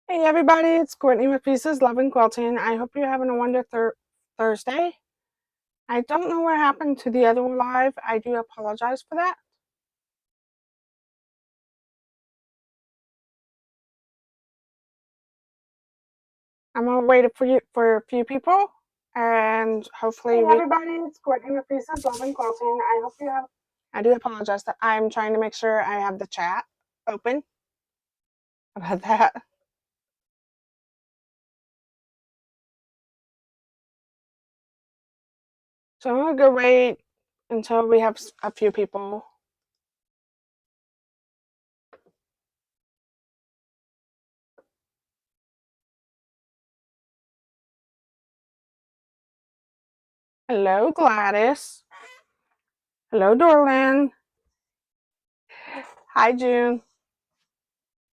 Hey everybody, it's Courtney with Pieces, Love and Quilting. I hope you're having a wonderful Thursday. I don't know what happened to the other live. I do apologize for that. I'm gonna wait for a few people, and hopefully. Hey everybody, it's Courtney with Pieces, Love and Quilting. I hope you have. I do apologize that I'm trying to make sure I have the chat open about that. So I'm gonna go wait until we have a few people. Hello, Gladys. Hello, Dorlin. Hi, June.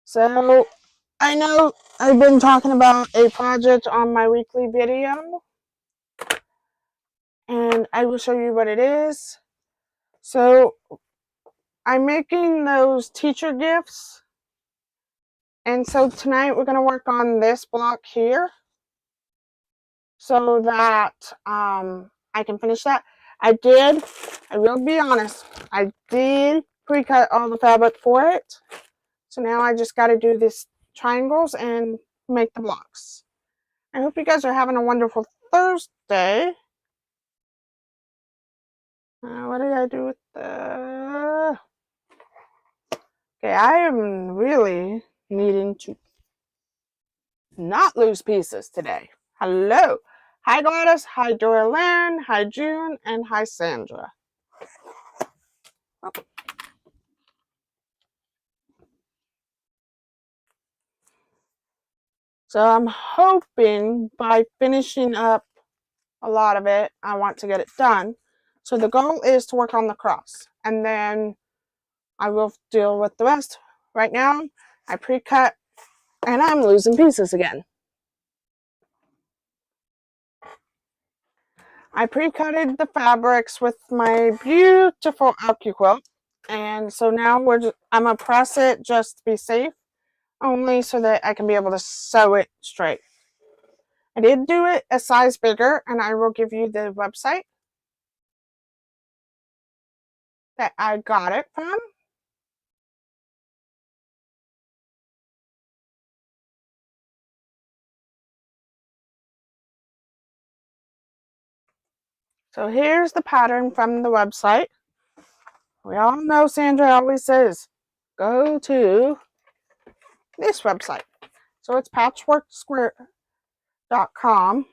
So I know I've been talking about a project on my weekly video, and I will show you what it is. So I'm making those teacher gifts, and so tonight we're going to work on this block here so that I can finish that. I will be honest, I did pre-cut all the fabric for it. So now I just got to do these triangles and make the blocks. I hope you guys are having a wonderful Thursday. What did I do with the... Okay, I am really needing to not lose pieces today. Hello. Hi, Gladys. Hi, Dorlyn. Hi, June. And hi, Sandra. Oh. So I'm hoping by finishing up a lot of it, I want to get it done. So the goal is to work on the cross, and then I will deal with the rest. Right now, I pre-cut, and I'm losing pieces again. I pre-cutted the fabrics with my beautiful AccuQuilt, and so now I'm gonna press it just to be safe, only so that I can be able to sew it straight. I did do it a size bigger, and I will give you the website that I got it from. So here's the pattern from the website. We all know Sandra always says, go to this website. So it's patchworksquare.com.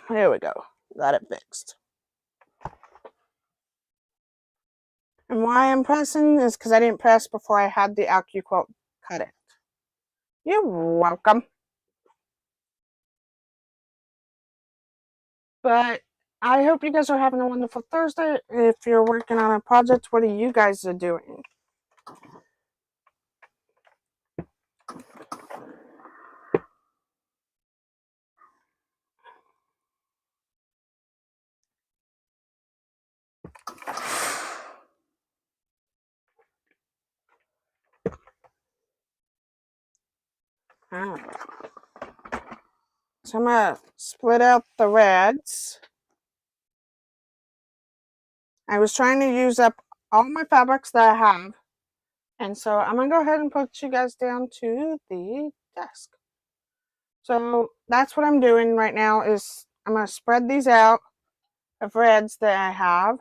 There we go. Got it fixed. And why I'm pressing is because I didn't press before I had the AccuQuilt cut it. You're welcome. But I hope you guys are having a wonderful Thursday. If you're working on a project, what are you guys doing? So I'm going to split out the reds. I was trying to use up all my fabrics that I have. And so I'm going to go ahead and put you guys down to the desk. So that's what I'm doing right now is I'm going to spread these out of reds that I have.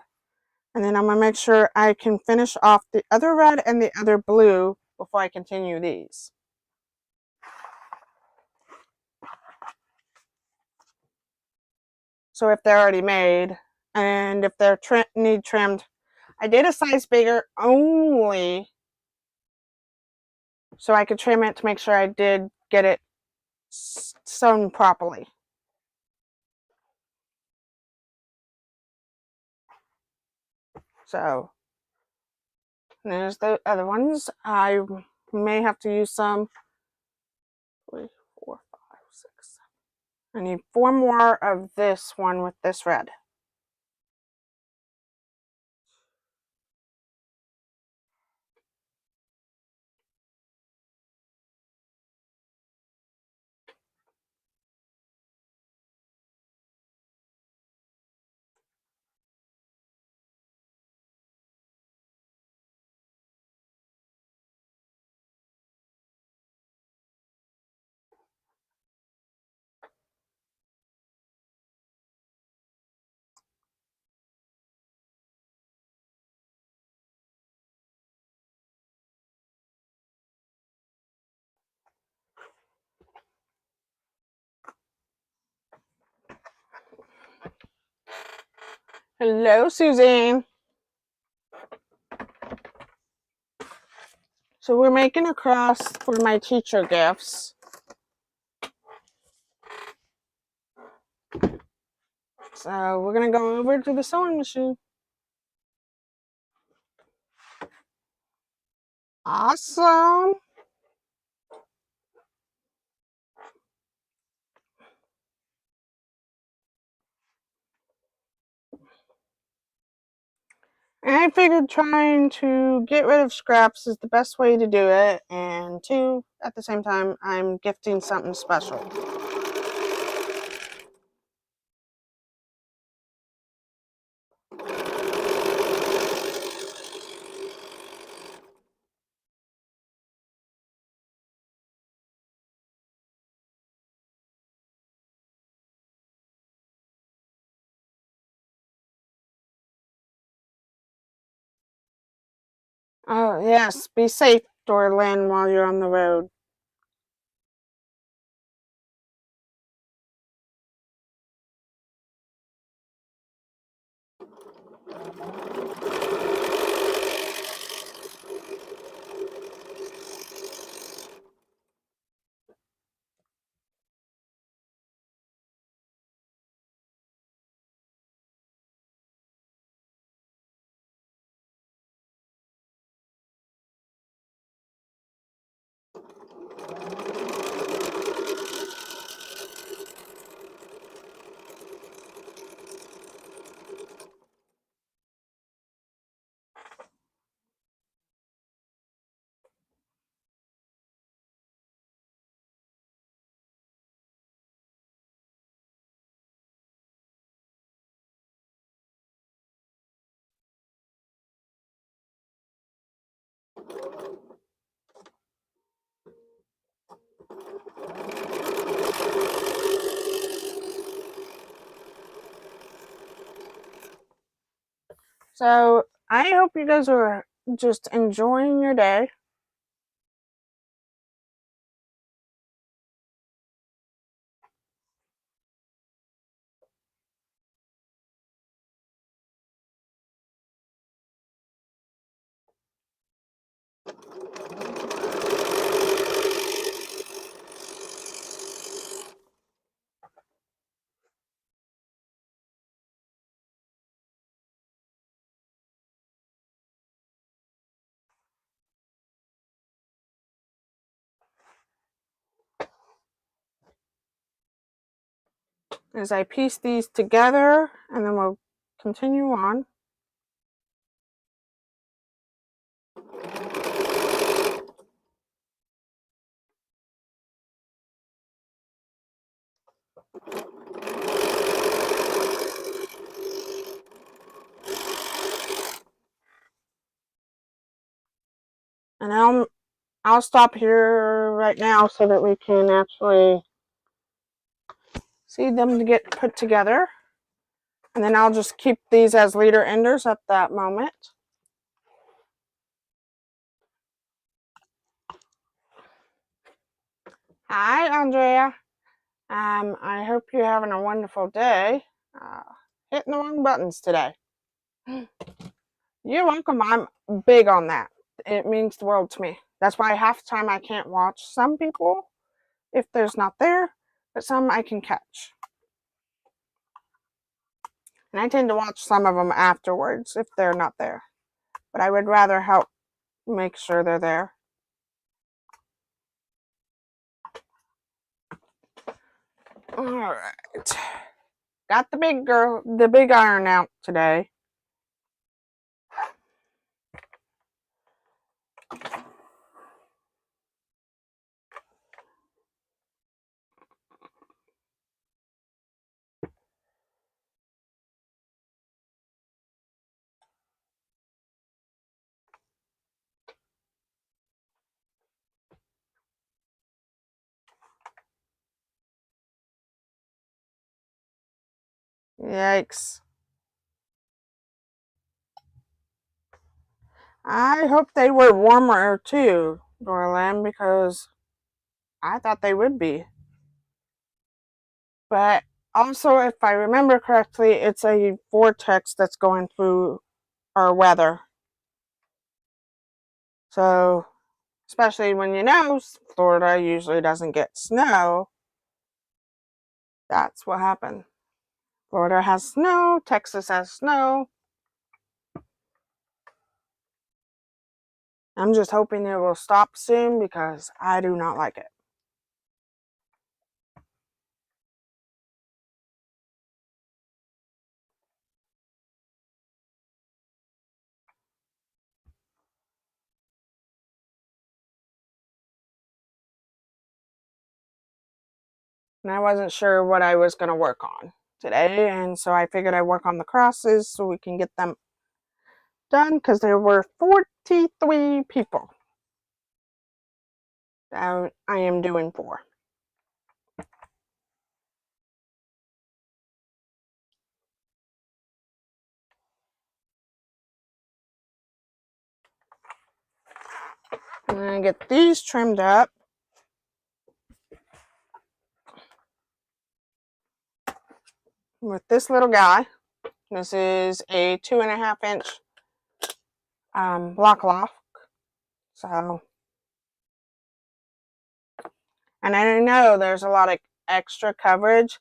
And then I'm going to make sure I can finish off the other red and the other blue before I continue these. So if they're already made and if they're need trimmed, I did a size bigger only so I could trim it to make sure I did get it sewn properly. So there's the other ones. I may have to use some 3, 4, 5, 6, I need 4 more of this one with this red. Hello, Suzanne. So we're making a cross for my teacher gifts. So we're going to go over to the sewing machine. Awesome. And I figured trying to get rid of scraps is the best way to do it. And 2, at the same time, I'm gifting something special. Oh, yes. Be safe, Dorlyn, while you're on the road. So I hope you guys are just enjoying your day. As I piece these together, and then we'll continue on. And I'll stop here right now so that we can actually see them to get put together. And then I'll just keep these as leader enders at that moment. Hi, Andrea. I hope you're having a wonderful day. Hitting the wrong buttons today. You're welcome. I'm big on that. It means the world to me. That's why half the time I can't watch some people if there's not there, but some I can catch. And I tend to watch some of them afterwards if they're not there. But I would rather help make sure they're there. Alright. Got the big iron out today. Yikes. I hope they were warmer too, Dorland, because I thought they would be. But also, if I remember correctly, it's a vortex that's going through our weather. So, especially when you know Florida usually doesn't get snow, that's what happened. Florida has snow, Texas has snow. I'm just hoping it will stop soon because I do not like it. And I wasn't sure what I was going to work on today, and so I figured I'd work on the crosses so we can get them done because there were 43 people that I am doing for. I'm going to get these trimmed up. With this little guy. This is a 2.5 inch block lock. So, and I know there's a lot of extra coverage.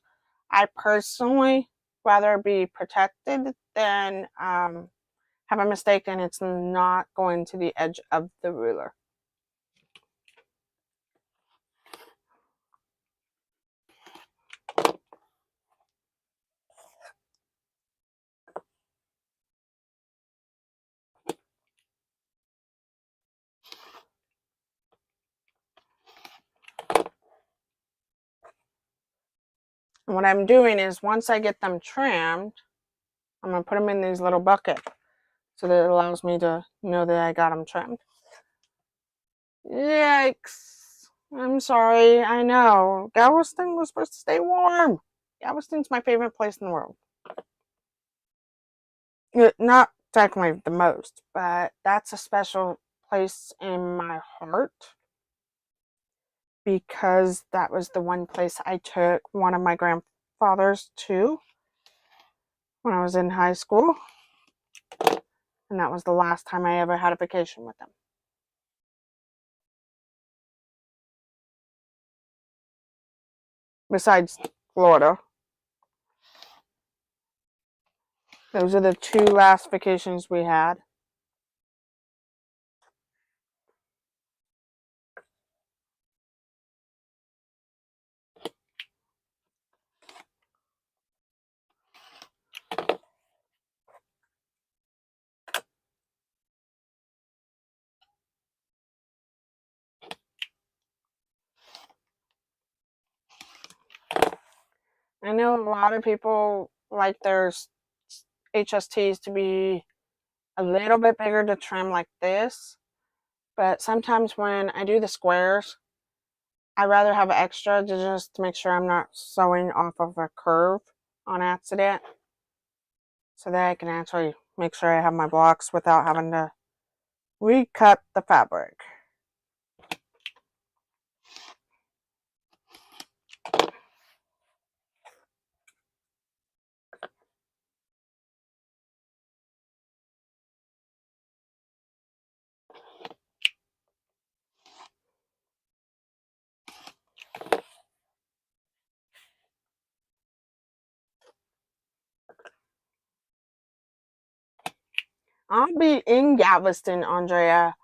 I personally rather be protected than have a mistake and it's not going to the edge of the ruler. And what I'm doing is once I get them trimmed, I'm going to put them in these little buckets so that it allows me to know that I got them trimmed. Yikes. I'm sorry. I know. Galveston was supposed to stay warm. Galveston's my favorite place in the world. Not technically the most, but that's a special place in my heart because that was the one place I took one of my grandfathers to when I was in high school. And that was the last time I ever had a vacation with them. Besides Florida. Those are the 2 last vacations we had. I know a lot of people like their HSTs to be a little bit bigger to trim like this, but sometimes when I do the squares, I rather have extra to just make sure I'm not sewing off of a curve on accident so that I can actually make sure I have my blocks without having to recut the fabric. I'll be in Galveston, Andrea,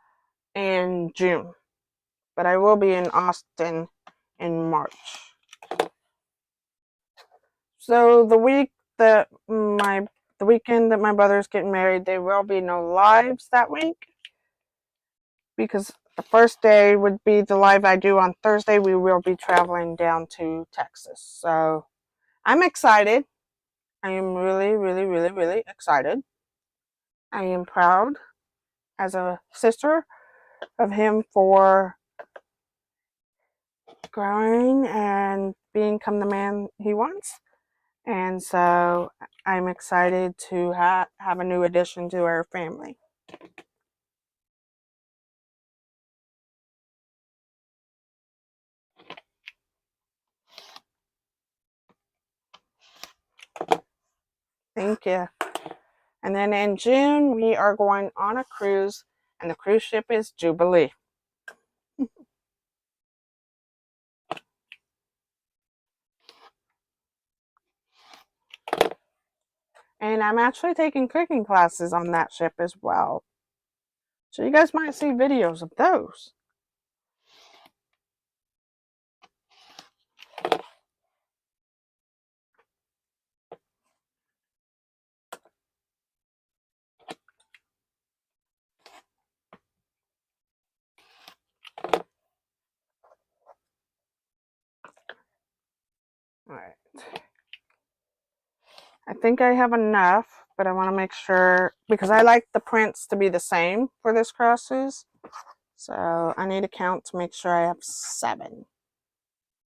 in June, but I will be in Austin in March. So the weekend that my brother's getting married, there will be no lives that week, because the first day would be the live I do on Thursday. We will be traveling down to Texas. So I'm excited. I am really, really, really, really excited. I am proud as a sister of him for growing and become the man he wants. And so I'm excited to have a new addition to our family. Thank you. And then in June, we are going on a cruise, and the cruise ship is Jubilee. And I'm actually taking cooking classes on that ship as well. So you guys might see videos of those. All right. I think I have enough, but I want to make sure, because I like the prints to be the same for this crosses. So I need to count to make sure I have 7.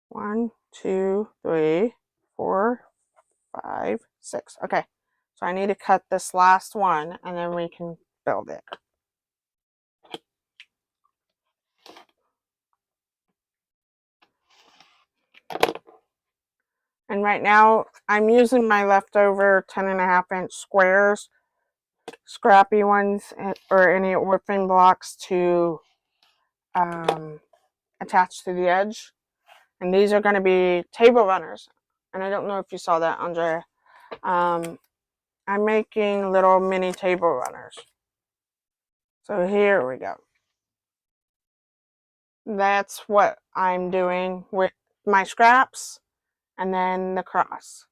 1, 2, 3, 4, 5, 6. Okay. So I need to cut this last one, and then we can build it. And right now I'm using my leftover 10.5-inch squares, scrappy ones, or any orphan blocks to attach to the edge. And these are going to be table runners. And I don't know if you saw that, Andrea. I'm making little mini table runners. So here we go. That's what I'm doing with my scraps and then the cross.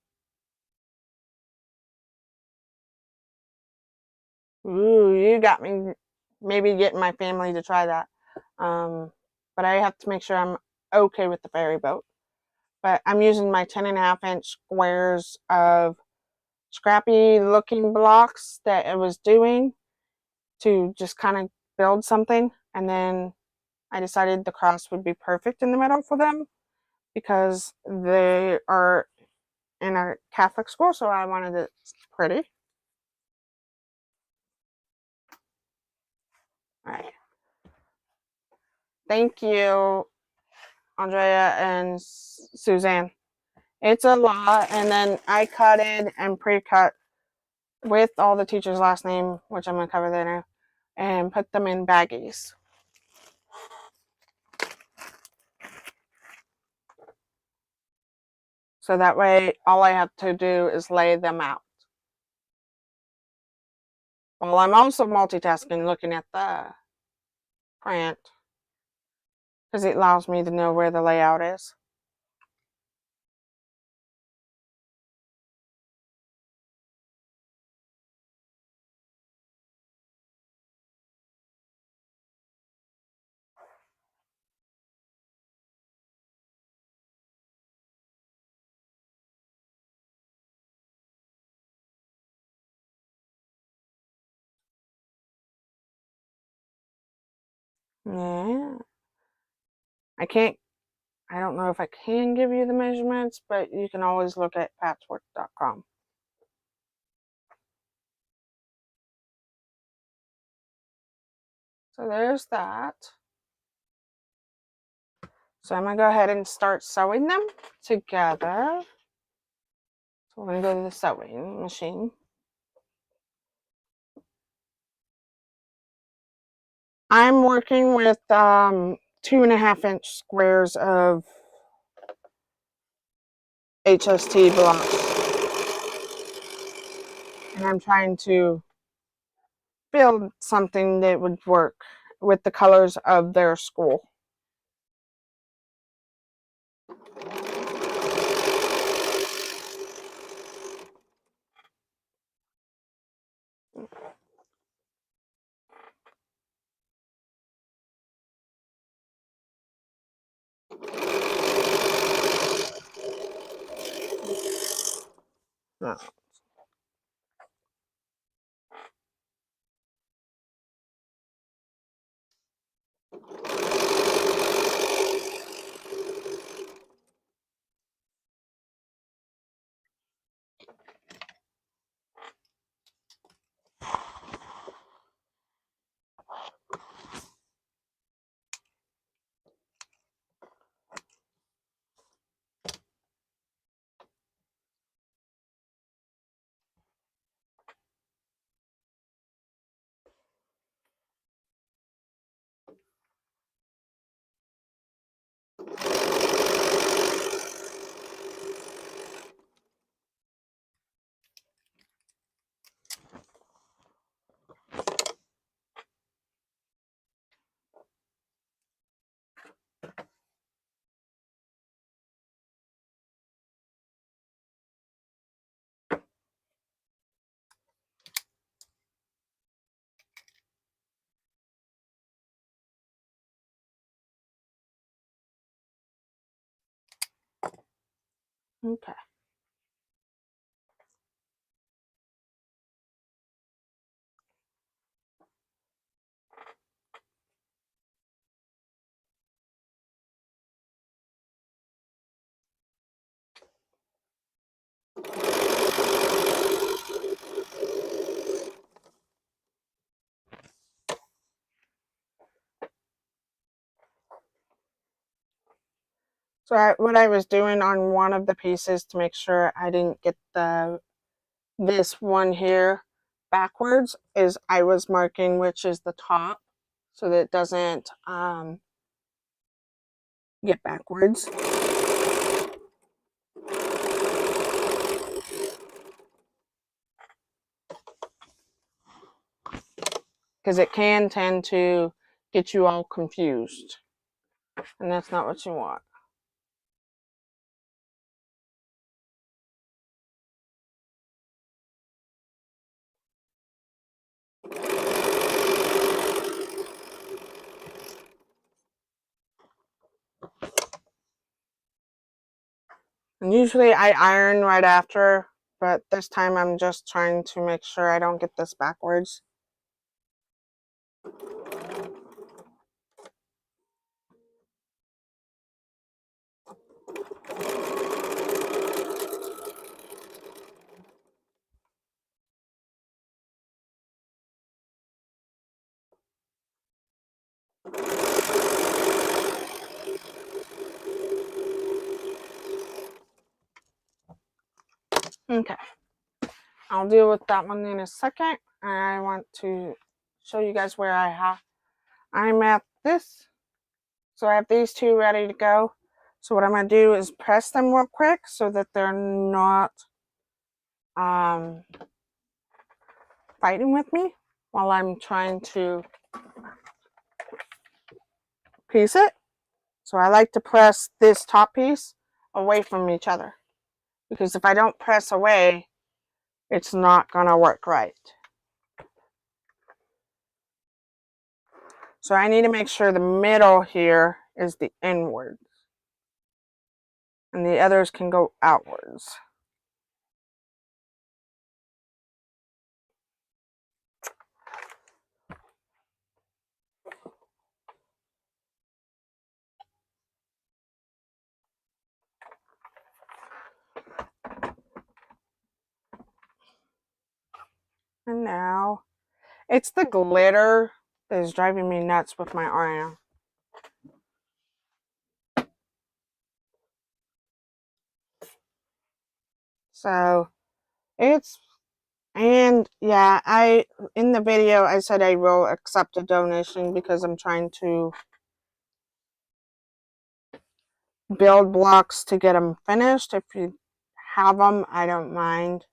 Ooh, you got me maybe getting my family to try that. But I have to make sure I'm okay with the ferry boat. But I'm using my 10.5-inch squares of scrappy looking blocks that I was doing to just kind of build something. And then I decided the cross would be perfect in the middle for them because they are in a Catholic school, so I wanted it pretty. All right. Thank you, Andrea and Suzanne. It's a lot, and then I cut it and pre-cut with all the teacher's last name, which I'm going to cover later, and put them in baggies. So that way, all I have to do is lay them out. Well, I'm also multitasking looking at the print because it allows me to know where the layout is. Yeah. I don't know if I can give you the measurements, but you can always look at patchwork.com. So there's that. So I'm going to go ahead and start sewing them together. So we're going to go to the sewing machine. I'm working with 2.5-inch squares of HST blocks. And I'm trying to build something that would work with the colors of their school. No. Okay. So what I was doing on one of the pieces to make sure I didn't get this one here backwards is I was marking which is the top so that it doesn't get backwards. Because it can tend to get you all confused. And that's not what you want. And usually I iron right after, but this time I'm just trying to make sure I don't get this backwards. Okay, I'll deal with that one in a second. I want to show you guys where I'm at this. So I have these two ready to go. So what I'm going to do is press them real quick so that they're not fighting with me while I'm trying to piece it. So I like to press this top piece away from each other, because if I don't press away, it's not going to work right. So I need to make sure the middle here is the inwards, and the others can go outwards. And now it's the glitter that is driving me nuts with my iron. So it's, and yeah, in the video I said I will accept a donation because I'm trying to build blocks to get them finished. If you have them, I don't mind.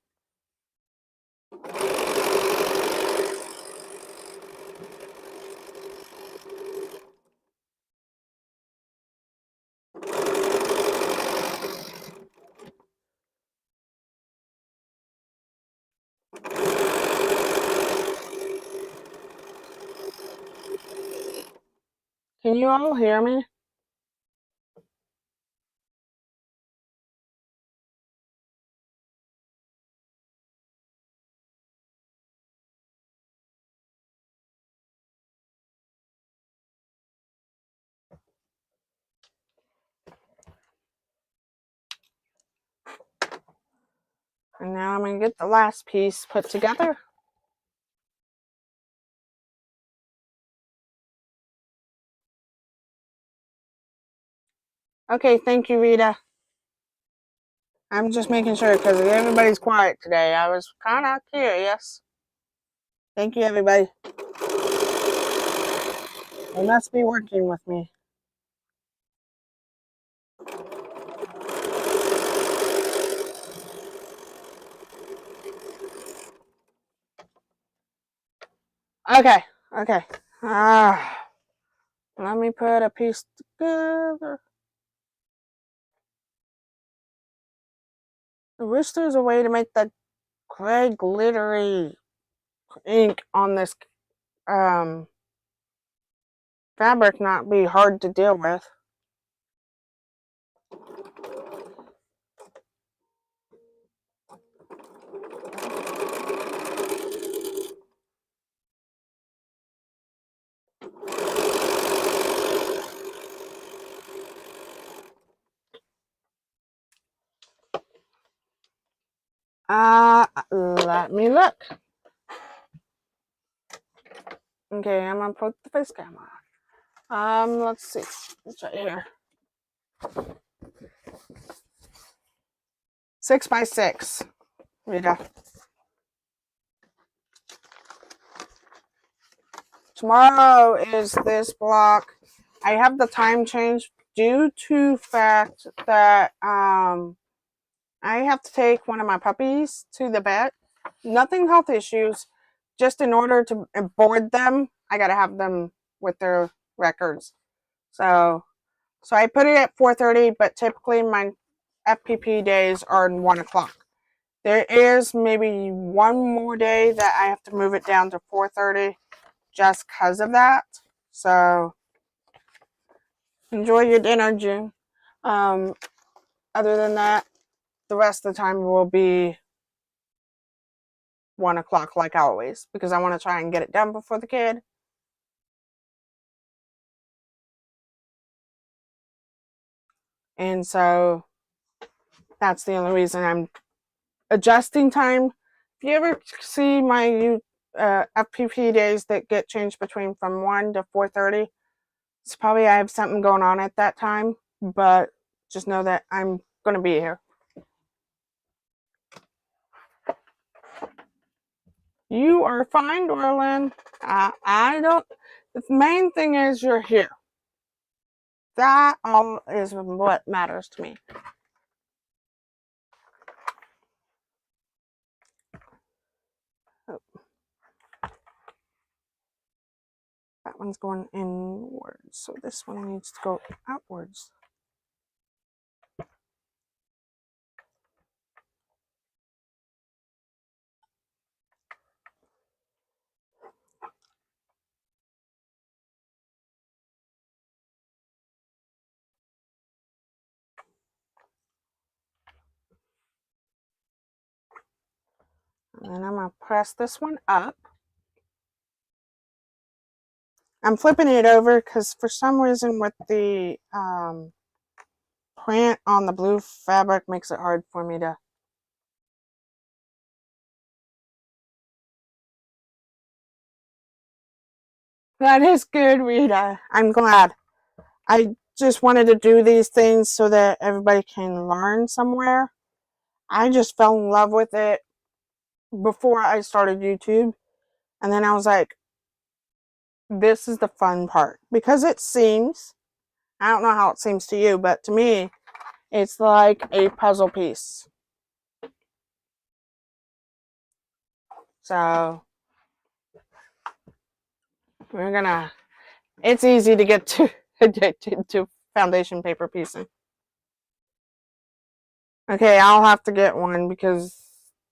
Can you all hear me? And now I'm going to get the last piece put together. Okay, thank you, Rita. I'm just making sure because everybody's quiet today. I was kind of curious. Thank you, everybody. They must be working with me. Okay, okay. Let me put a piece together. I wish there's a way to make that gray glittery ink on this fabric not be hard to deal with. Let me look. Okay, I'm gonna put the face camera. Let's see. It's right here. 6 by 6. Rita. Tomorrow is this block. I have the time change due to fact that I have to take one of my puppies to the vet. Nothing health issues. Just in order to board them, I gotta have them with their records. So I put it at 4:30, but typically my FPP days are 1 o'clock. There is maybe one more day that I have to move it down to 4:30 just because of that. So enjoy your dinner, June. Other than that, the rest of the time will be 1 o'clock like always because I want to try and get it done before the kid. And so that's the only reason I'm adjusting time. If you ever see my FPP days that get changed between from 1 to 4:30, it's probably I have something going on at that time, but just know that I'm going to be here. You are fine, Dorlin. I don't. The main thing is you're here. That all is what matters to me. Oh. That one's going inwards, so this one needs to go outwards. And then I'm going to press this one up. I'm flipping it over because for some reason with the print on the blue fabric makes it hard for me to. That is good, Rita. I'm glad. I just wanted to do these things so that everybody can learn somewhere. I just fell in love with it before I started YouTube. And then I was like, this is the fun part. Because it seems, I don't know how it seems to you, but to me, it's like a puzzle piece. So, we're gonna, it's easy to get to, to foundation paper piecing. Okay, I'll have to get one because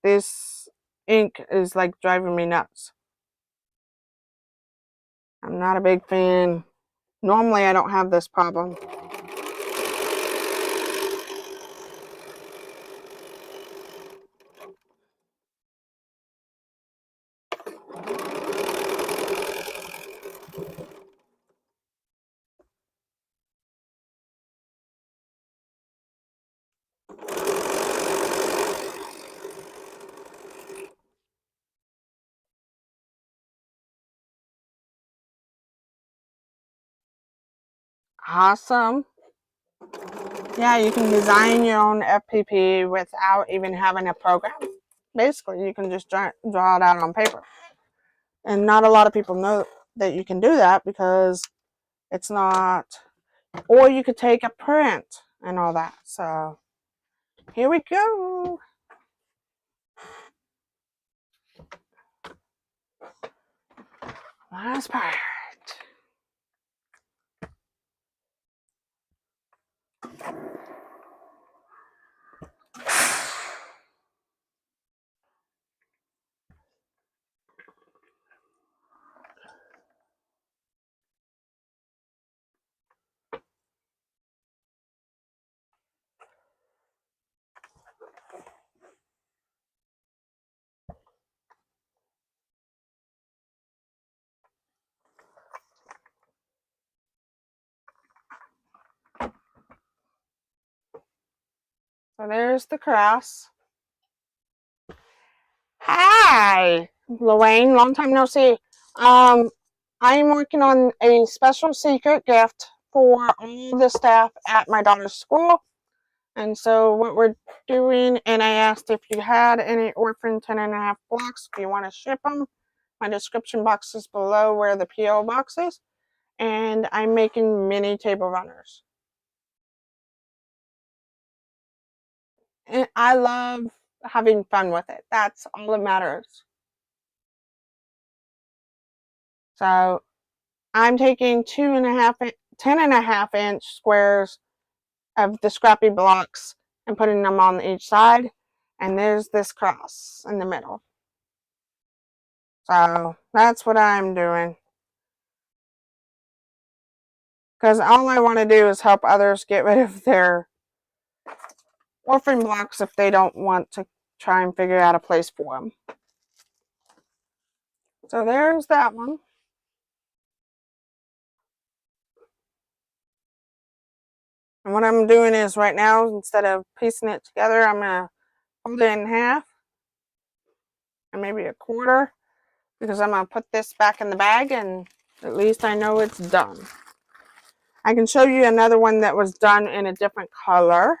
this ink is like driving me nuts. I'm not a big fan. Normally, I don't have this problem. Awesome. Yeah, you can design your own FPP without even having a program. Basically, you can just draw it out on paper. And not a lot of people know that you can do that because it's not, or you could take a print and all that. So here we go. Last part. So there's the cross. Hi, Lorraine. Long time no see. I am working on a special secret gift for all the staff at my daughter's school. And so what we're doing, and I asked if you had any orphan 10.5 blocks, if you want to ship them. My description box is below where the P.O Box is. And I'm making mini table runners. And I love having fun with it. That's all that matters. So I'm taking 10.5 inch squares of the scrappy blocks and putting them on each side. And there's this cross in the middle. So that's what I'm doing. Because all I want to do is help others get rid of their orphan blocks if they don't want to try and figure out a place for them. So there's that one. And what I'm doing is right now, instead of piecing it together, I'm going to fold it in half and maybe a quarter, because I'm going to put this back in the bag and at least I know it's done. I can show you another one that was done in a different color,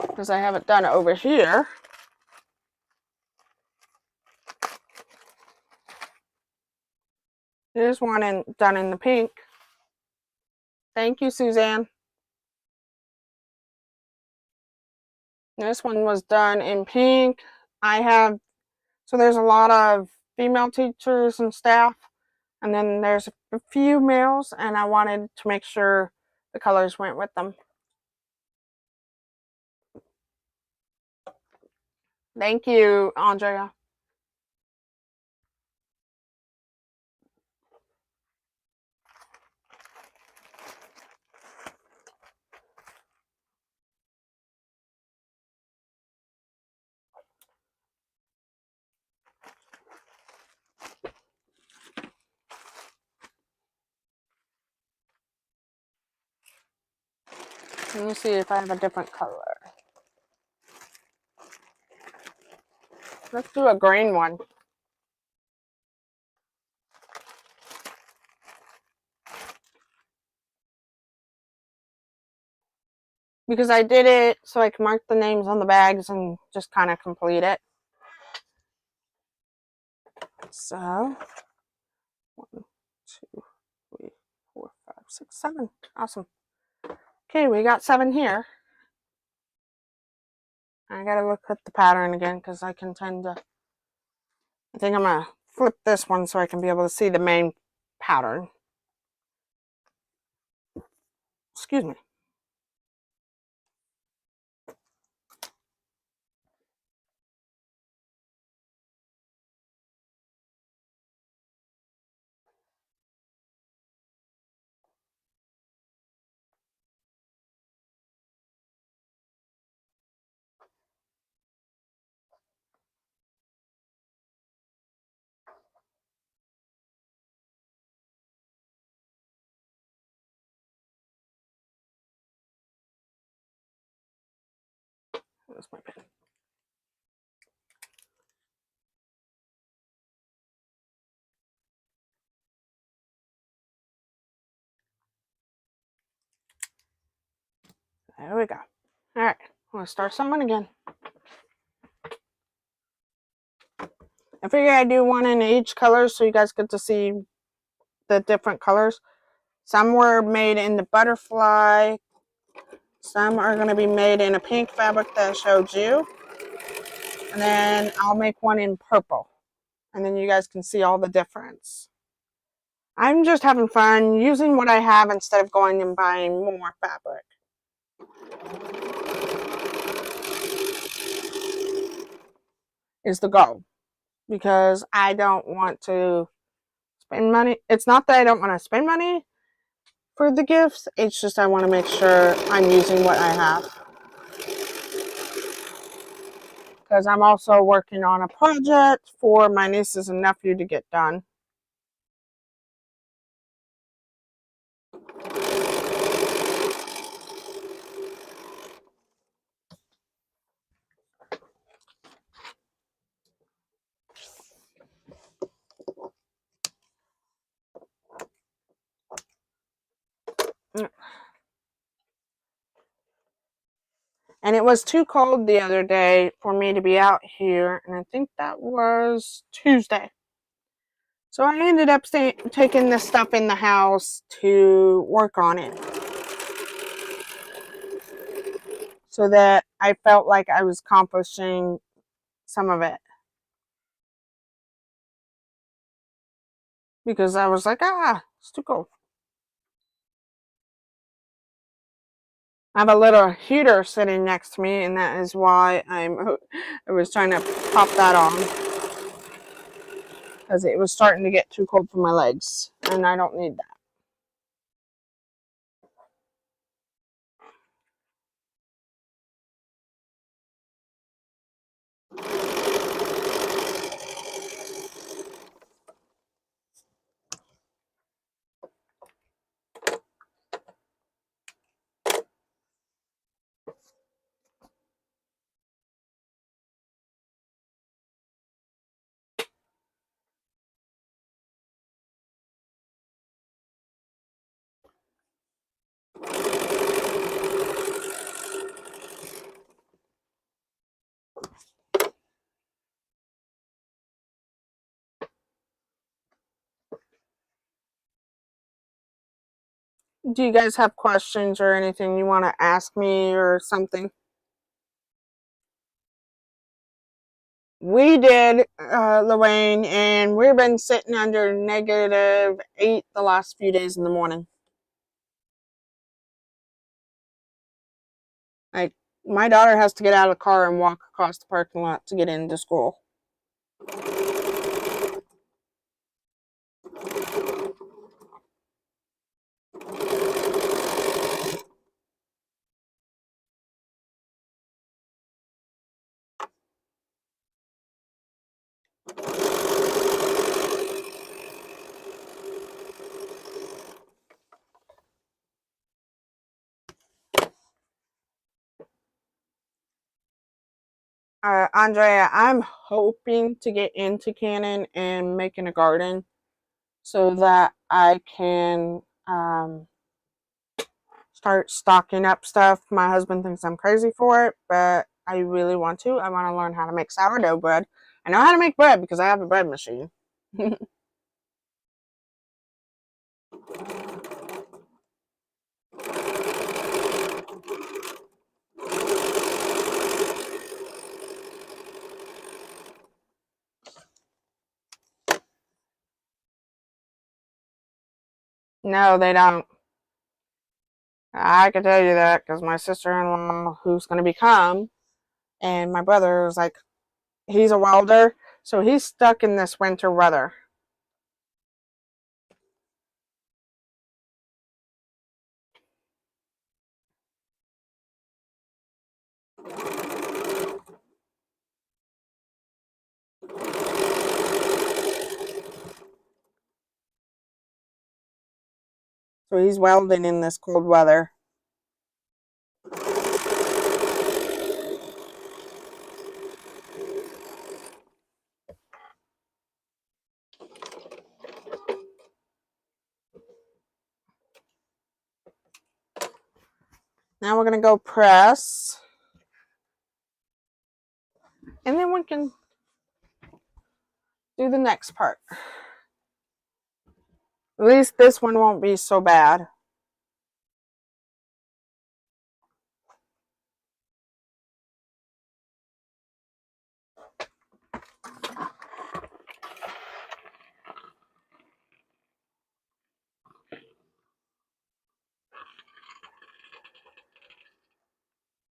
because I have it done over here. Here's one done in the pink. Thank you, Suzanne. This one was done in pink. So there's a lot of female teachers and staff, and then there's a few males, and I wanted to make sure the colors went with them. Thank you, Andrea. Let me see if I have a different color. Let's do a green one. Because I did it so I can mark the names on the bags and just kind of complete it. So, 1, 2, 3, 4, 5, 6, 7. Awesome. Okay, we got 7 here. I gotta look at the pattern again because I think I'm gonna flip this one so I can be able to see the main pattern. Excuse me. Where's my pen? There we go. All right, I'm gonna start sewing again. I figure I do one in each color so you guys get to see the different colors. Some were made in the butterfly. Some are going to be made in a pink fabric that I showed you. And then I'll make one in purple. And then you guys can see all the difference. I'm just having fun using what I have instead of going and buying more fabric. Is the goal. Because I don't want to spend money. It's not that I don't want to spend money for the gifts. It's just I want to make sure I'm using what I have. Because I'm also working on a project for my nieces and nephew to get done. And it was too cold the other day for me to be out here, and I think that was Tuesday. So I ended up taking this stuff in the house to work on it. So that I felt like I was accomplishing some of it. Because I was like, it's too cold. I have a little heater sitting next to me, and that is why I was trying to pop that on. Because it was starting to get too cold for my legs, and I don't need that. Do you guys have questions or anything you want to ask me or something? We did, Lorraine, and we've been sitting under -8 the last few days in the morning. Like, my daughter has to get out of the car and walk across the parking lot to get into school. Andrea, I'm hoping to get into canning and making a garden so that I can start stocking up stuff. My husband thinks I'm crazy for it, but I really want to. I want to learn how to make sourdough bread. I know how to make bread because I have a bread machine. No, they don't. I can tell you that because my sister-in-law, who's going to become, and my brother is like, he's a welder, so he's stuck in this winter weather. So he's welding in this cold weather. Now we're going to go press. And then we can do the next part. At least this one won't be so bad.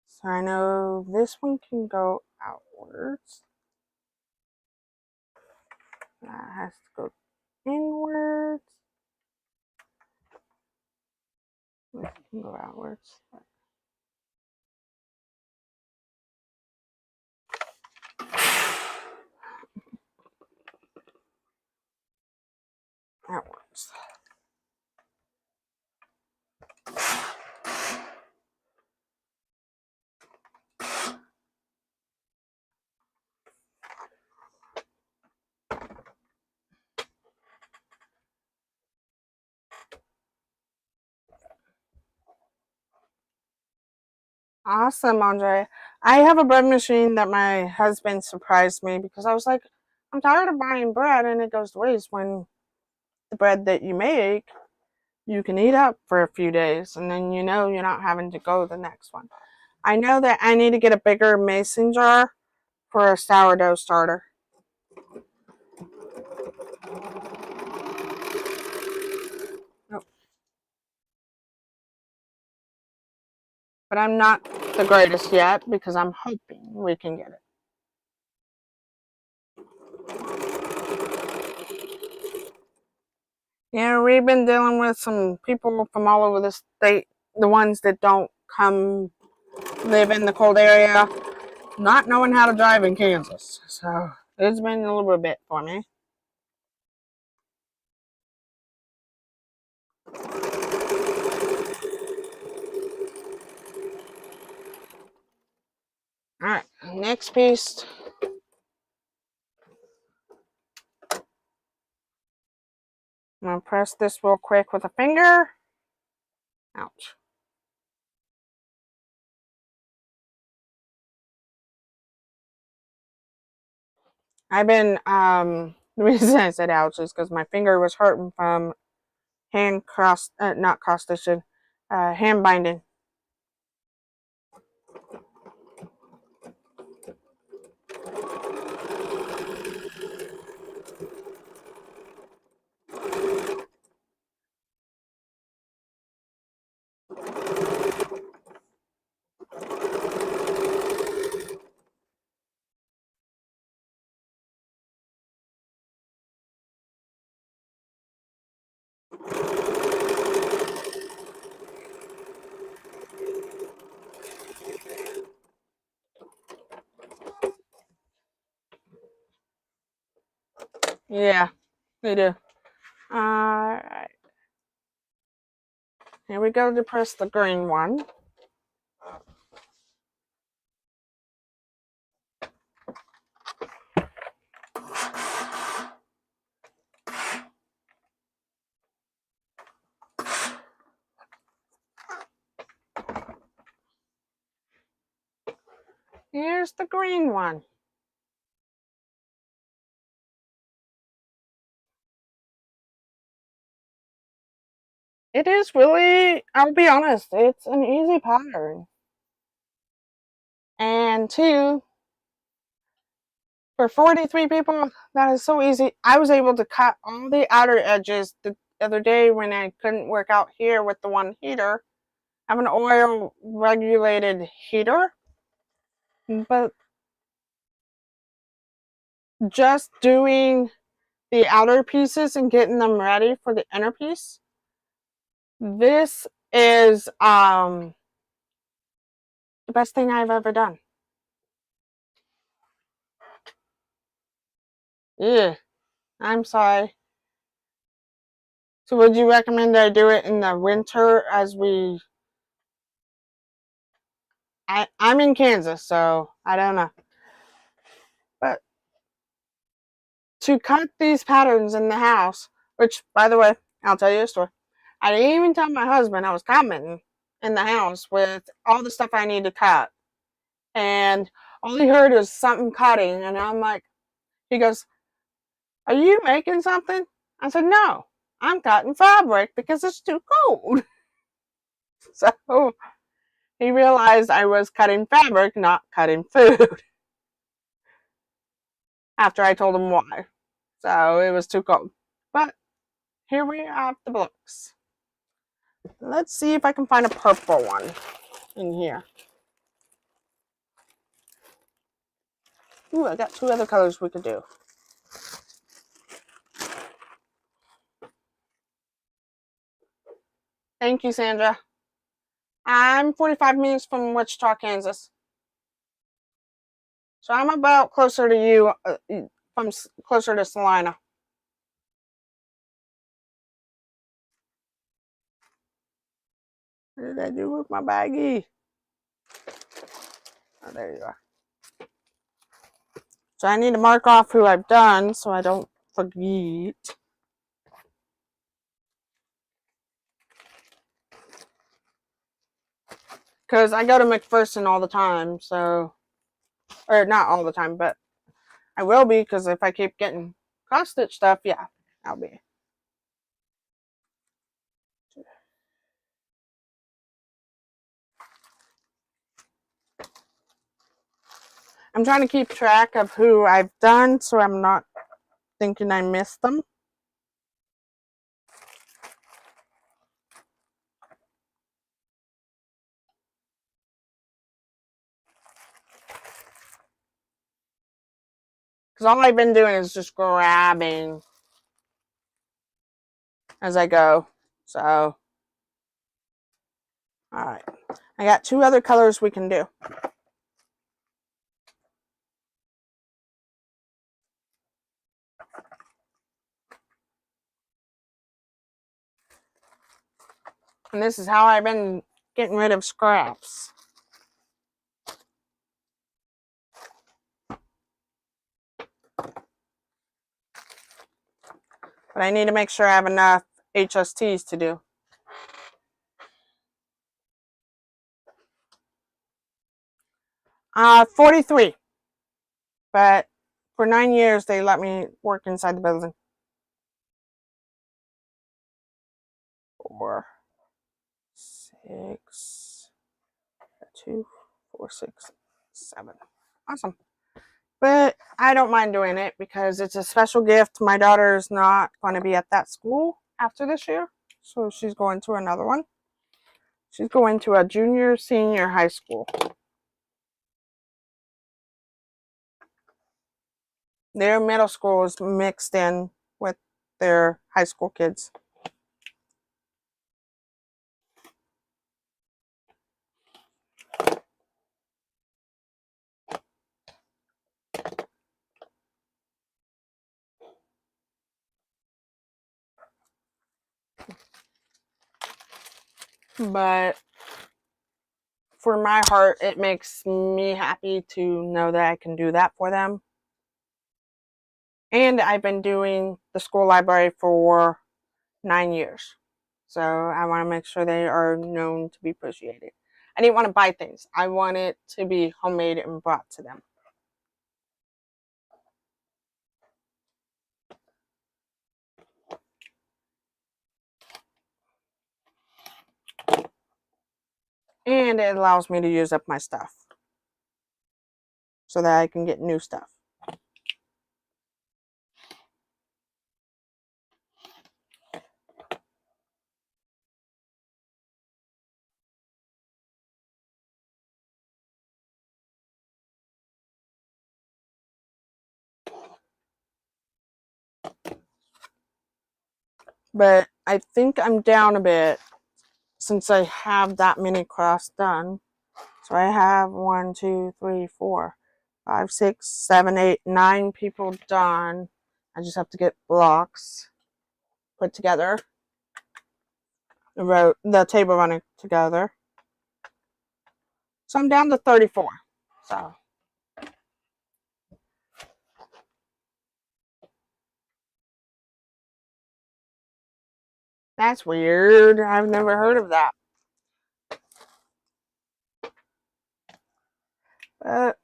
So I know this one can go outwards. That has to go inwards. This can go outwards. Outwards. Awesome, Andre. I have a bread machine that my husband surprised me because I was like, I'm tired of buying bread and it goes to waste when the bread that you make, you can eat up for a few days and then you know you're not having to go to the next one. I know that I need to get a bigger mason jar for a sourdough starter. Nope. But I'm not the greatest yet because I'm hoping we can get it. Yeah, we've been dealing with some people from all over the state, the ones that don't come live in the cold area, not knowing how to drive in Kansas. So it's been a little bit for me. All right, next piece. I'm going to press this real quick with a finger. Ouch. I've been, the reason I said ouch is because my finger was hurting from not cross stitching, hand binding. Yeah, they do. Alright. Here we go to press the green one. Here's the green one. It is really, I'll be honest, it's an easy pattern. And two, for 43 people, that is so easy. I was able to cut all the outer edges the other day when I couldn't work out here with the one heater. I have an oil regulated heater, but just doing the outer pieces and getting them ready for the inner piece, this is the best thing I've ever done. Yeah, I'm sorry. So would you recommend I do it in the winter as I'm in Kansas, so I don't know. But to cut these patterns in the house, which, by the way, I'll tell you a story. I didn't even tell my husband I was commenting in the house with all the stuff I need to cut. And all he heard was something cutting. And I'm like, he goes, "Are you making something?" I said, "No, I'm cutting fabric because it's too cold." So he realized I was cutting fabric, not cutting food, after I told him why. So it was too cold. But here we have the books. Let's see if I can find a purple one in here. Ooh, I got 2 other colors we could do. Thank you, Sandra. I'm 45 minutes from Wichita, Kansas. So I'm about closer to you, from closer to Salina. What did I do with my baggie? Oh, there you are. So I need to mark off who I've done so I don't forget. Because I go to McPherson all the time, so, or not all the time, but I will be, because if I keep getting cross-stitch stuff, yeah, I'll be. I'm trying to keep track of who I've done so I'm not thinking I missed them. Because all I've been doing is just grabbing as I go. So, alright. I got 2 other colors we can do. And this is how I've been getting rid of scraps. But I need to make sure I have enough HSTs to do. Uh, 43. But for 9 years, they let me work inside the building. 4, 6, 2, 4, 6, 7. Awesome. But I don't mind doing it because it's a special gift. My daughter's not going to be at that school after this year, so she's going to another one. She's going to a junior, senior high school. Their middle school is mixed in with their high school kids. But for my heart, it makes me happy to know that I can do that for them. And I've been doing the school library for 9 years. So I want to make sure they are known to be appreciated. I didn't want to buy things. I want it to be homemade and brought to them. And it allows me to use up my stuff so that I can get new stuff. But I think I'm down a bit since I have that many crafts done. So I have 1, 2, 3, 4, 5, 6, 7, 8, 9 people done. I just have to get blocks put together. The table running together. So I'm down to 34. So that's weird. I've never heard of that. But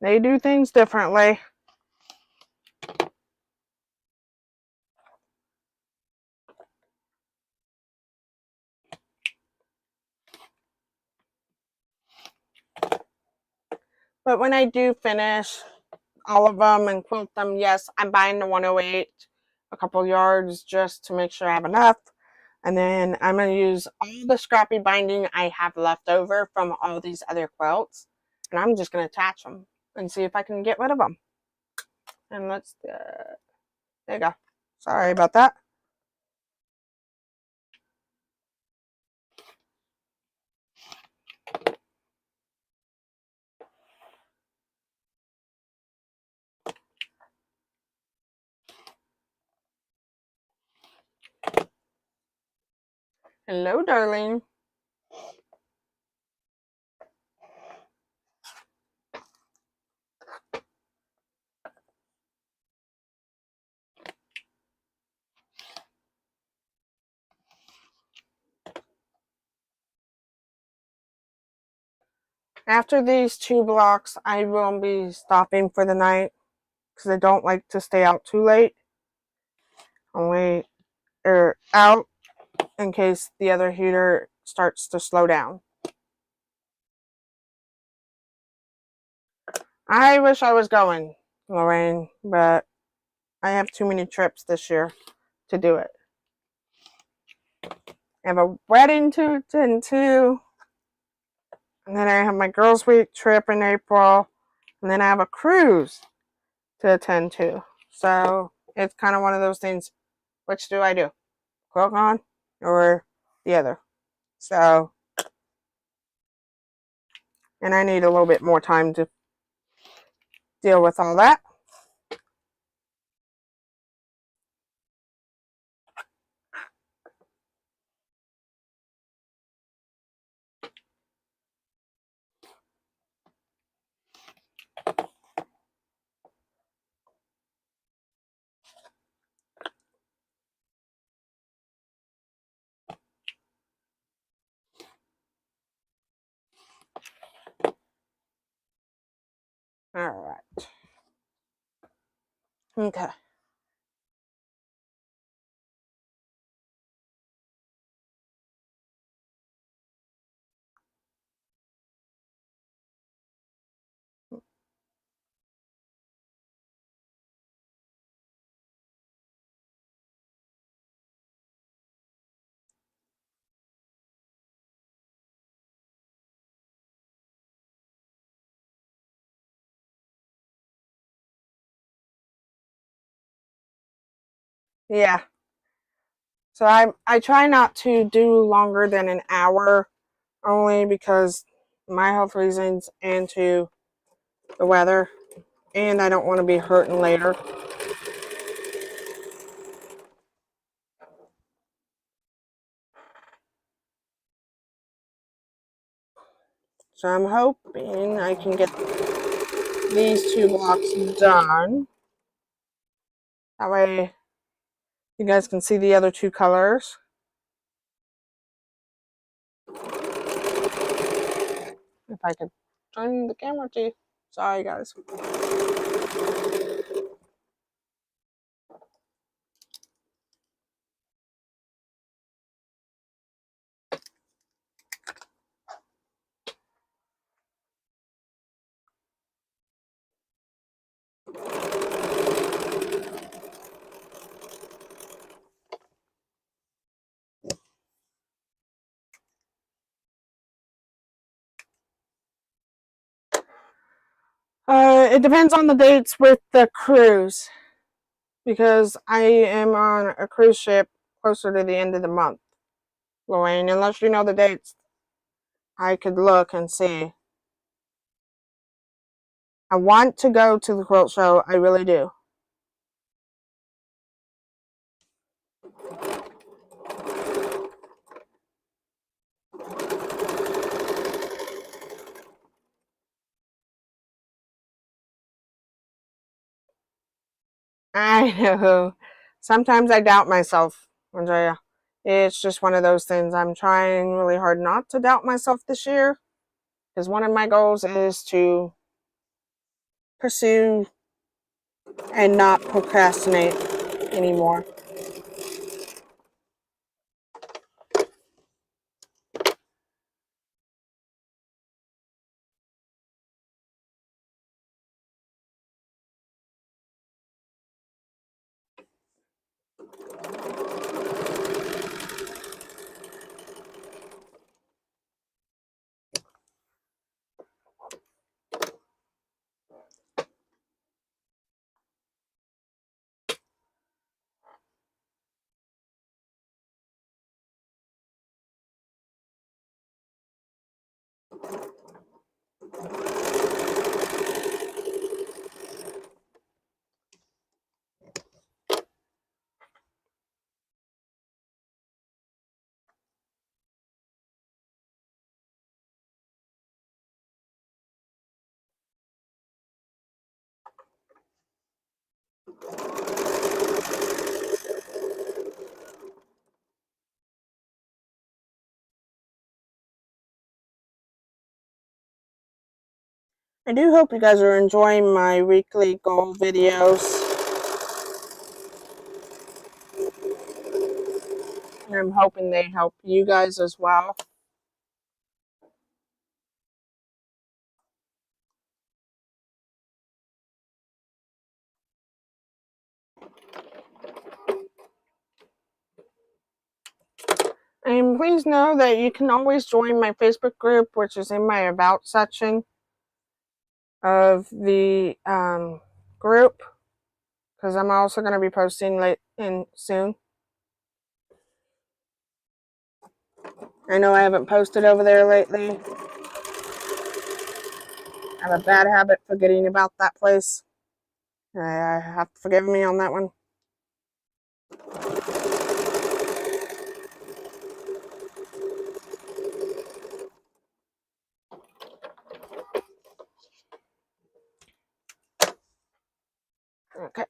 they do things differently. But when I do finish all of them and quilt them, yes, I'm buying the 108 a couple yards just to make sure I have enough. And then I'm going to use all the scrappy binding I have left over from all these other quilts. And I'm just going to attach them and see if I can get rid of them. And let's, there you go. Sorry about that. Hello, darling. After these 2 blocks, I will be stopping for the night because I don't like to stay out too late. Only out in case the other heater starts to slow down. I wish I was going, Lorraine, but I have too many trips this year to do it. I have a wedding to attend to, and then I have my Girls Week trip in April, and then I have a cruise to attend to. So it's kind of one of those things, which do I do? Quilt on or the other? So, and I need a little bit more time to deal with all that. All right. Okay. Yeah. So I try not to do longer than an hour, only because my health reasons and to the weather, and I don't want to be hurting later. So I'm hoping I can get these 2 blocks done. That way you guys can see the other 2 colors. If I could turn the camera to you. Sorry, guys. It depends on the dates with the cruise, because I am on a cruise ship closer to the end of the month, Lorraine. Unless you know the dates, I could look and see. I want to go to the quilt show. I really do. I know. Sometimes I doubt myself, Andrea. It's just one of those things. I'm trying really hard not to doubt myself this year, because one of my goals is to pursue and not procrastinate anymore. I do hope you guys are enjoying my weekly goal videos. And I'm hoping they help you guys as well. And please know that you can always join my Facebook group, which is in my About section of the group, because I'm also going to be posting soon. I know I haven't posted over there lately. I have a bad habit forgetting about that place. I have to forgive me on that one. Okay.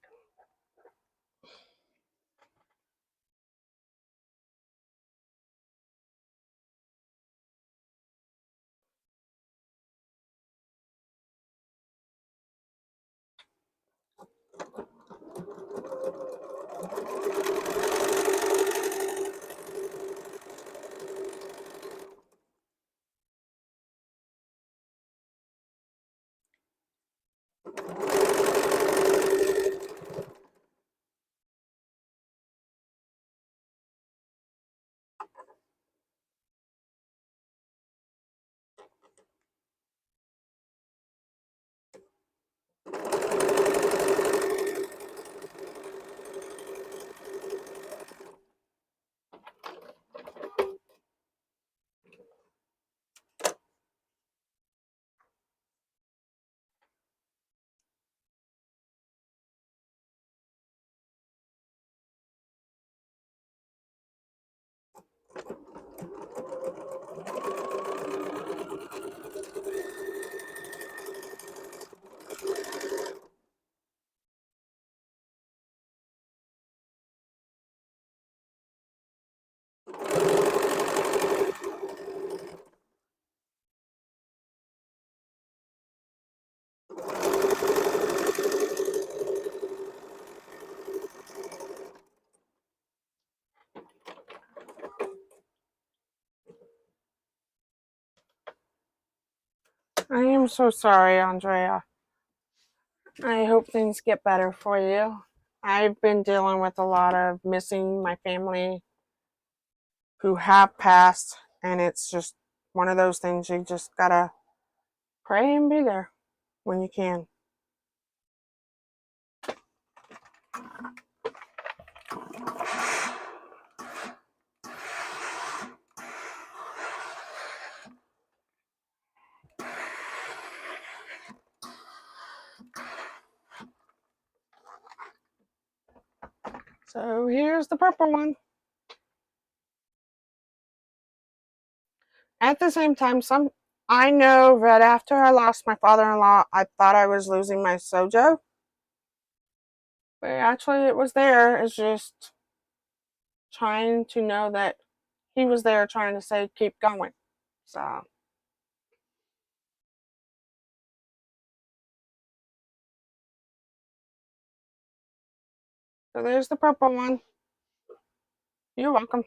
I am so sorry, Andrea. I hope things get better for you. I've been dealing with a lot of missing my family who have passed, and it's just one of those things you just gotta pray and be there when you can. So here's the purple one. At the same time, I know that after I lost my father-in-law, I thought I was losing my sojo. But actually it was there. It's just trying to know that he was there trying to say keep going. So So there's the purple one. You're welcome.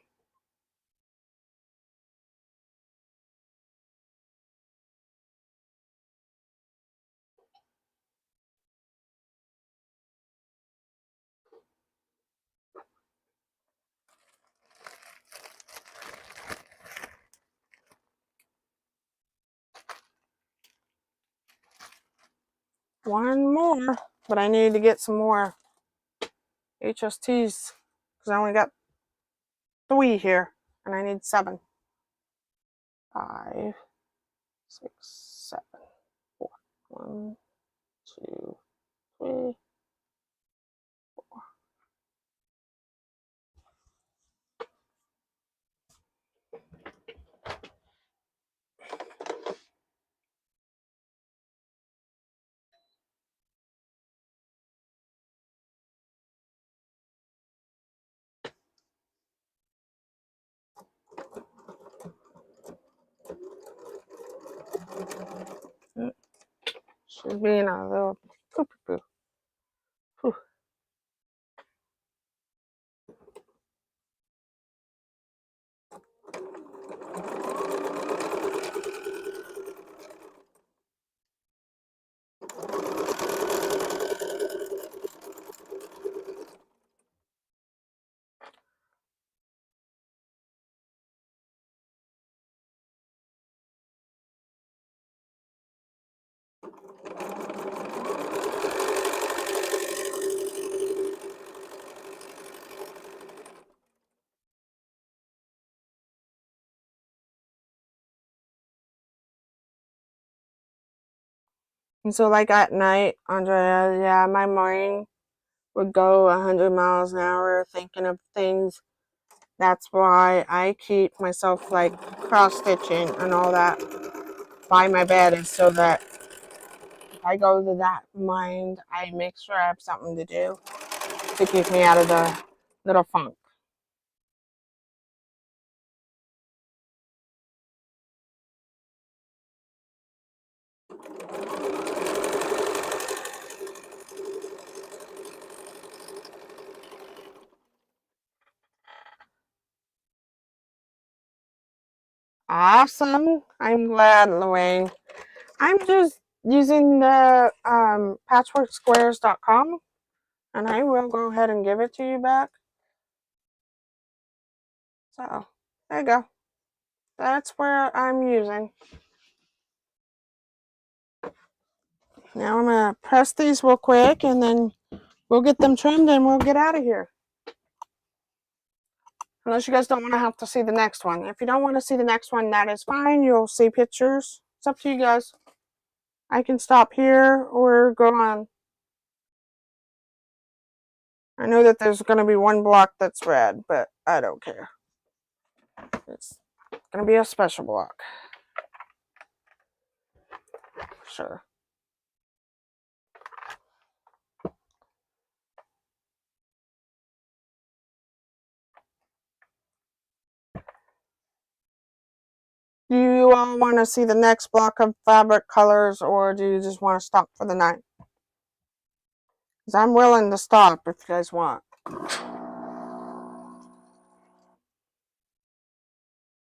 One more, but I need to get some more HSTs because I only got 3 here and I need 7. 5, 6, 7, 4. 1, 2, 3. She's being a little poo-poo-poo. Whew. And so, like at night, Andrea, yeah, my mind would go 100 miles an hour thinking of things. That's why I keep myself like cross stitching and all that by my bed, is so that if I go to that mind, I make sure I have something to do to keep me out of the little funk. Awesome. I'm glad, Lorraine. I'm just using the patchworksquares.com, and I will go ahead and give it to you back. So there you go. That's where I'm using. Now I'm going to press these real quick, and then we'll get them trimmed and we'll get out of here. Unless you guys don't want to have to see the next one. If you don't want to see the next one, that is fine. You'll see pictures. It's up to you guys. I can stop here or go on. I know that there's going to be one block that's red, but I don't care. It's going to be a special block. Sure. Do you all want to see the next block of fabric colors, or do you just want to stop for the night? Because I'm willing to stop if you guys want.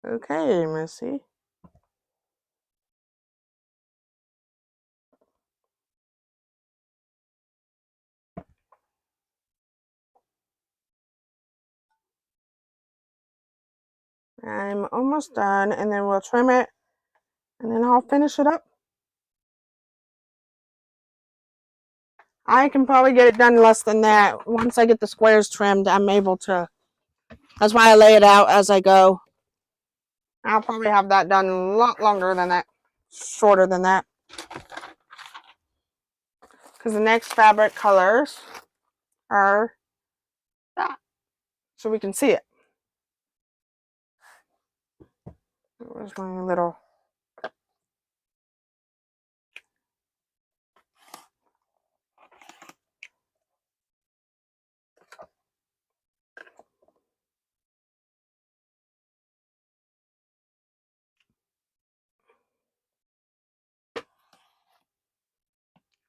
Okay, Missy. I'm almost done, and then we'll trim it, and then I'll finish it up. I can probably get it done less than that. Once I get the squares trimmed, I'm able to. That's why I lay it out as I go. I'll probably have that done a lot longer than that, shorter than that. Because the next fabric colors are that, so we can see it. Where's my little...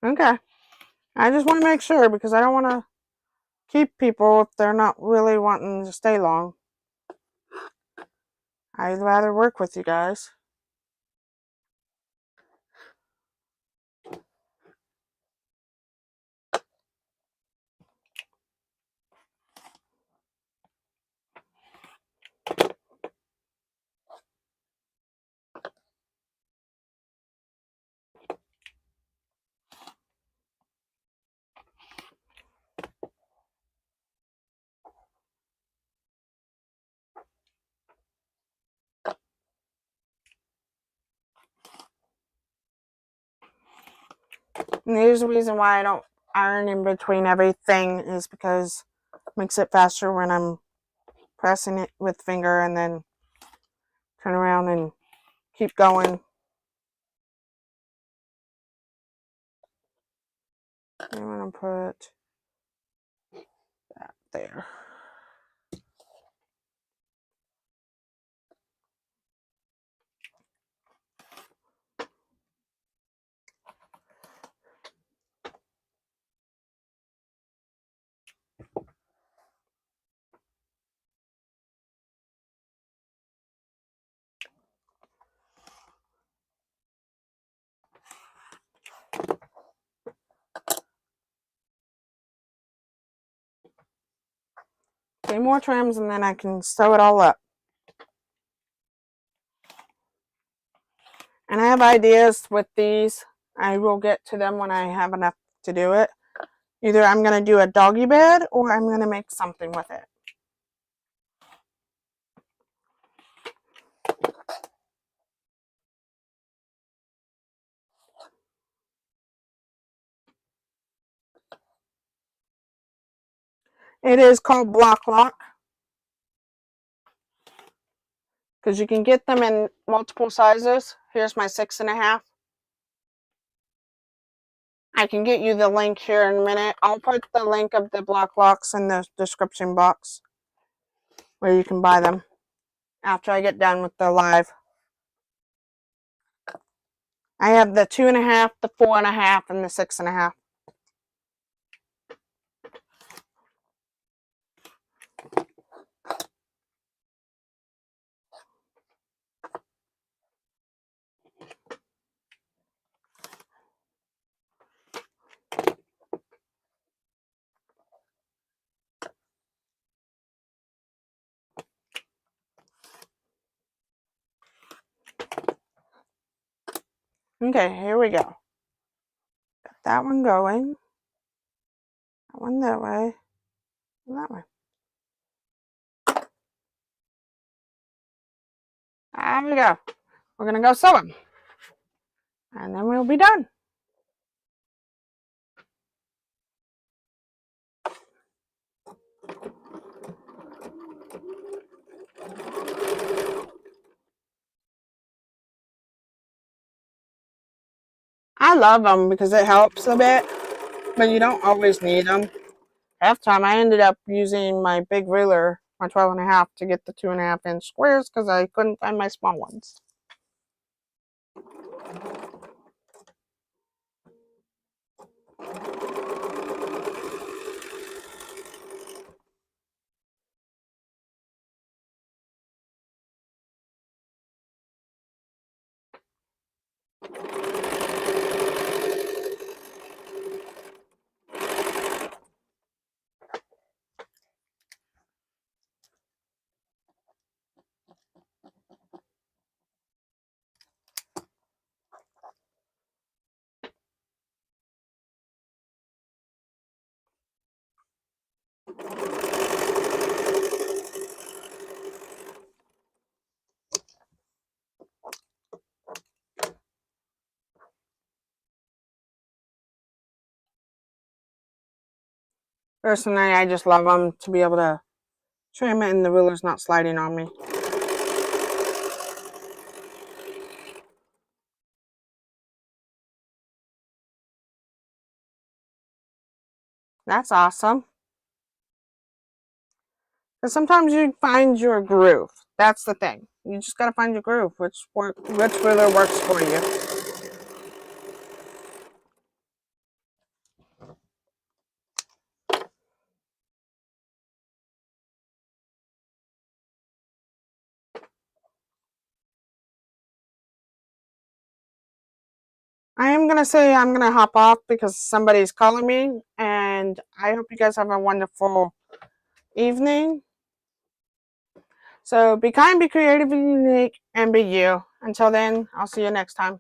Okay. I just want to make sure because I don't want to keep people if they're not really wanting to stay long. I'd rather work with you guys. And here's the reason why I don't iron in between everything is because it makes it faster when I'm pressing it with finger and then turn around and keep going. I'm going to put that there. Three more trims and then I can sew it all up. And I have ideas with these. I will get to them when I have enough to do it. Either I'm going to do a doggy bed or I'm going to make something with it. It is called Block Lock because you can get them in multiple sizes. Here's my 6.5. I can get you the link here in a minute. I'll put the link of the Block Locks in the description box where you can buy them after I get done with the live. I have the 2.5, the 4.5, and the 6.5. Okay, here we go. Got that one going. That one that way. And that way. There we go. We're going to go sew them. And then we'll be done. I love them because it helps a bit, but you don't always need them. Half time I ended up using my big ruler, my 12.5, to get the 2.5-inch squares because I couldn't find my small ones. Personally, I just love them to be able to trim it and the ruler's not sliding on me. That's awesome. Because sometimes you find your groove. That's the thing. You just got to find your groove, which ruler works for you. I am going to say I'm going to hop off because somebody's calling me, and I hope you guys have a wonderful evening. So be kind, be creative, be unique, and be you. Until then, I'll see you next time.